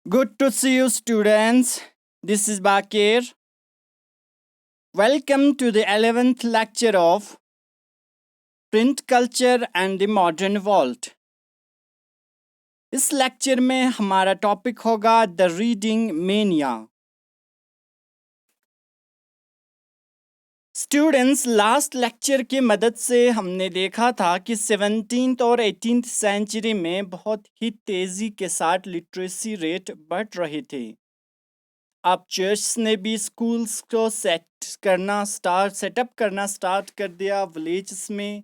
Good to see you, students. This is Bakir. Welcome to the 11th lecture of Print Culture and the Modern World. इस lecture में हमारा topic होगा the reading mania. Students, last lecture की मदद से हमने देखा था कि 17th और 18th सेंचुरी में बहुत ही तेज़ी के साथ लिटरेसी रेट बढ़ रहे थे। अब चर्च ने भी स्कूल्स को सेटअप करना स्टार्ट कर दिया। विलेजेस में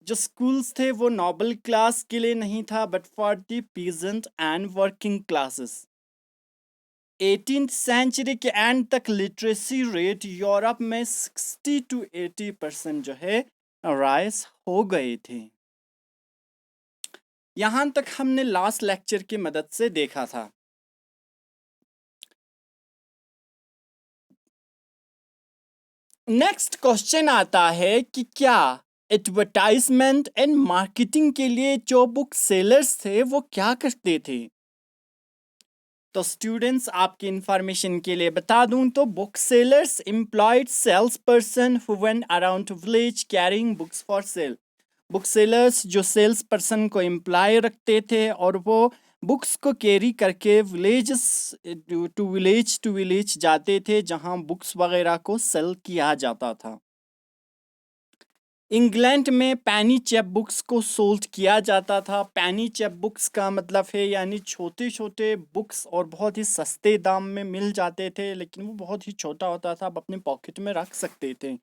जो स्कूल्स थे वो नोबल क्लास के लिए नहीं था but for the peasant and working classes. 18th century के एंड तक लिटरेसी रेट यूरोप में 60 to 80% जो है राइज हो गए थे। यहाँ तक हमने लास्ट लेक्चर की मदद से देखा था। नेक्स्ट क्वेश्चन आता है कि क्या एडवर्टाइजमेंट एंड मार्केटिंग के लिए जो बुक सेलर्स थे वो क्या करते थे। तो स्टूडेंट्स, आपकी इंफॉर्मेशन के लिए बता दूं तो book sellers employed sales person who went around village carrying books for sale. Book sellers जो सेल्स पर्सन को एम्प्लॉय रखते थे और वो बुक्स को कैरी करके टू विलेज जाते थे जहां बुक्स वगैरह को सेल किया जाता था। इंग्लैंड में पैनी चेप बुक्स को सोल्ड किया जाता था। पैनी चेप बुक्स का मतलब है यानी छोटे छोटे बुक्स और बहुत ही सस्ते दाम में मिल जाते थे, लेकिन वो बहुत ही छोटा होता था, आप अपने पॉकेट में रख सकते थे।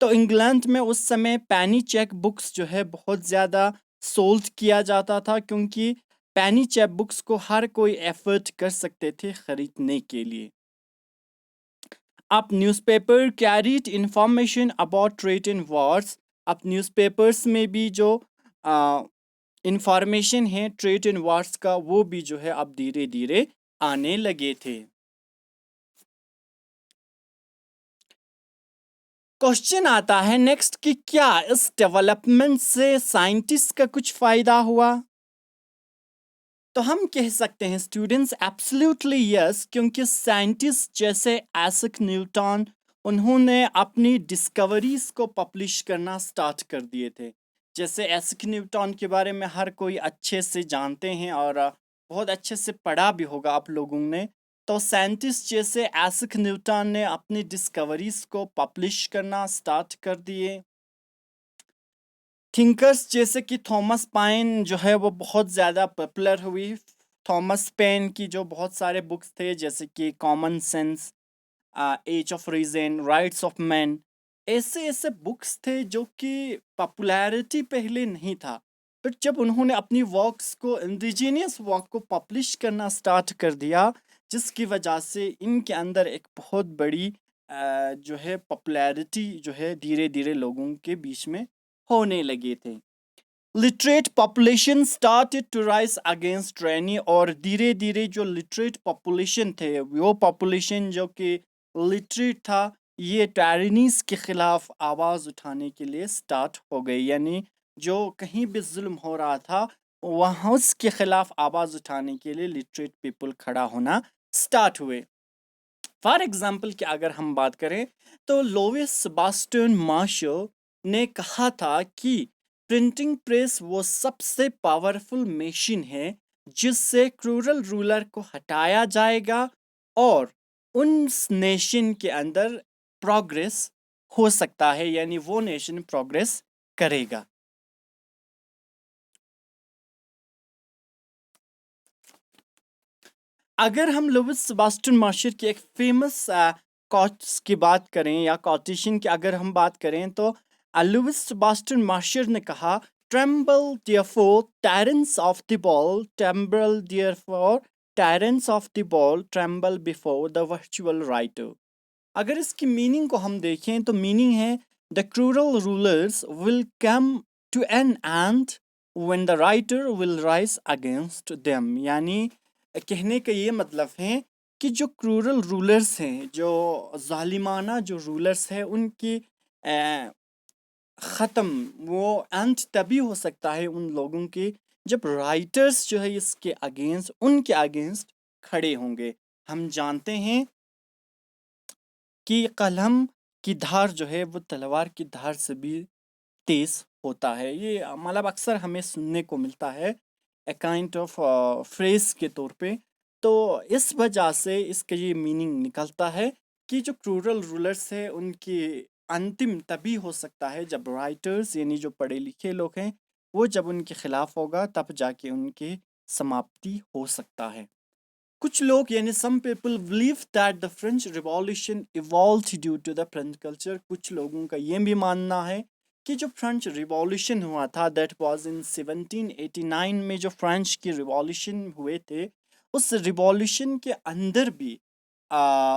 तो इंग्लैंड में उस समय पैनी चेक बुक्स जो है बहुत ज़्यादा सोल्ड किया जाता था, क्योंकि पैनी चेक बुक्स को हर कोई एफर्ट कर सकते थे खरीदने के लिए। आप newspaper carried information about trade and Wars. अब न्यूज़पेपर्स में भी जो इंफॉर्मेशन है ट्रेड एंड वॉर्स का वो भी जो है अब धीरे धीरे आने लगे थे। क्वेश्चन आता है नेक्स्ट कि क्या इस डेवलपमेंट से साइंटिस्ट का कुछ फायदा हुआ। तो हम कह सकते हैं स्टूडेंट्स एब्सोल्युटली यस, क्योंकि साइंटिस्ट जैसे आइजैक न्यूटन उन्होंने अपनी डिस्कवरीज को पब्लिश करना स्टार्ट कर दिए थे। जैसे आइजैक न्यूटन के बारे में हर कोई अच्छे से जानते हैं और बहुत अच्छे से पढ़ा भी होगा आप लोगों ने। तो साइंटिस्ट जैसे आइजैक न्यूटन ने अपनी डिस्कवरीज को पब्लिश करना स्टार्ट कर दिए। थिंकर्स जैसे कि थॉमस पाइन जो है वो बहुत ज़्यादा पॉपुलर हुई। थॉमस पेन की जो बहुत सारे बुक्स थे जैसे कि common sense, age of reason, rights of man, ऐसे ऐसे बुक्स थे जो कि पॉपुलैरिटी पहले नहीं था, बट जब उन्होंने अपनी वर्क्स को इंडिजीनियस वर्क को पब्लिश करना स्टार्ट कर दिया, जिसकी वजह से इनके अंदर एक बहुत बड़ी जो है पॉपुलैरिटी जो है धीरे धीरे लोगों के बीच में होने लगे थे। Literate population started to rise against tyranny, और धीरे धीरे जो लिटरेट पॉपुलेशन थे वो पॉपुलेशन जो कि लिटरेट था ये टायरनीज के खिलाफ आवाज़ उठाने के लिए स्टार्ट हो गई। यानी जो कहीं भी जुल्म हो रहा था वहाँ उसके खिलाफ आवाज़ उठाने के लिए लिटरेट पीपल खड़ा होना स्टार्ट हुए। फॉर एग्जाम्पल की अगर हम बात करें तो लोविस सेबास्टियन मार्शल ने कहा था कि प्रिंटिंग प्रेस वो सबसे पावरफुल मशीन है जिससे क्रूरल रूलर को हटाया जाएगा और उस नेशन के अंदर प्रोग्रेस हो सकता है, यानी वो नेशन प्रोग्रेस करेगा। अगर हम लुइस सेबास्टियन मार्शल की एक फेमस कोट्स की बात करें या कोटेशन की अगर हम बात करें तो लुइस सेबास्टियन मार्शल ने कहा, tremble therefore tyrants of the ball, tremble therefore tyrants of the ball, tremble before the virtual writer. अगर इसकी मीनिंग को हम देखें तो मीनिंग है the cruel rulers will come to an end when the writer will rise against them. यानी कहने का ये मतलब है कि जो क्रूरल रूलर्स हैं, जो जालिमाना जो रूलर्स हैं, उनकी ख़त्म वो अंत तभी हो सकता है उन लोगों की जब राइटर्स जो है इसके अगेंस्ट, उनके अगेंस्ट खड़े होंगे। हम जानते हैं कि कलम की धार जो है वो तलवार की धार से भी तेज होता है। ये मतलब अक्सर हमें सुनने को मिलता है ए काइंड ऑफ फ्रेज के तौर पे। तो इस वजह से इसका ये मीनिंग निकलता है कि जो क्रूरल रूलर्स है उनकी अंतिम तभी हो सकता है जब राइटर्स यानी जो पढ़े लिखे लोग हैं वो जब उनके खिलाफ होगा, तब जाके उनकी समाप्ति हो सकता है। कुछ लोग यानी some people believe that the French revolution evolved due to the French culture. कुछ लोगों का ये भी मानना है कि जो फ्रेंच रिवॉल्यूशन हुआ था दैट वाज इन 1789 में, जो फ्रेंच की रिवॉल्यूशन हुए थे उस रिवॉल्यूशन के अंदर भी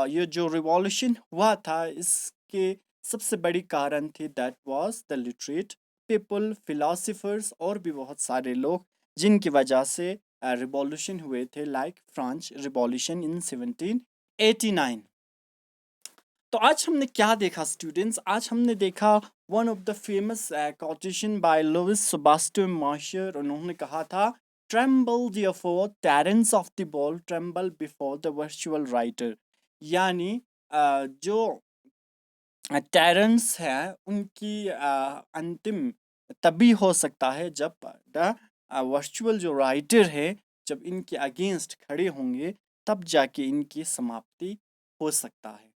ये जो रिवॉल्यूशन हुआ था इसके सबसे बड़ी कारण थी that was the literate people, philosophers और भी बहुत सारे लोग जिनकी वजह से रिवॉल्यूशन हुए थे, लाइक फ्रेंच रिवॉल्यूशन इन 1789। तो आज हमने क्या देखा स्टूडेंट्स? आज हमने देखा one of the famous quotation by Louis Sebastien Mercier. उन्होंने कहा था tremble therefore tyrants of the ball, tremble before the virtual writer. यानी जो टेरेंस है उनकी अंतिम तभी हो सकता है जब द वर्चुअल जो राइटर है जब इनके अगेंस्ट खड़े होंगे, तब जाके इनकी समाप्ति हो सकता है।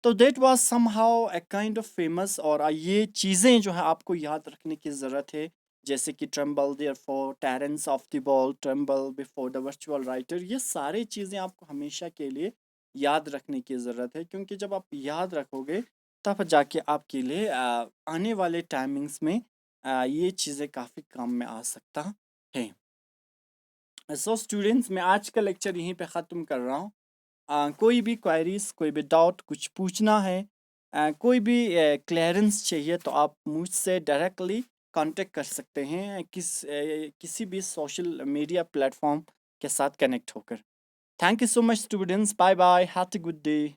तो that was somehow a kind of famous. और ये चीज़ें जो है आपको याद रखने की ज़रूरत है, जैसे कि tremble therefore tyrants of the ball, tremble before the virtual writer. ये सारी चीज़ें आपको हमेशा के लिए याद रखने की ज़रूरत है, क्योंकि जब आप याद रखोगे तब जाके आपके लिए आने वाले टाइमिंग्स में ये चीज़ें काफ़ी काम में आ सकता है। सो स्टूडेंट्स, मैं आज का लेक्चर यहीं पे ख़त्म कर रहा हूँ। कोई भी क्वेरीज, कोई भी डाउट, कुछ पूछना है, कोई भी क्लियरेंस चाहिए तो आप मुझसे डायरेक्टली कांटेक्ट कर सकते हैं किसी भी सोशल मीडिया प्लेटफॉर्म के साथ कनेक्ट होकर। Thank you so much students, bye bye, have a good day.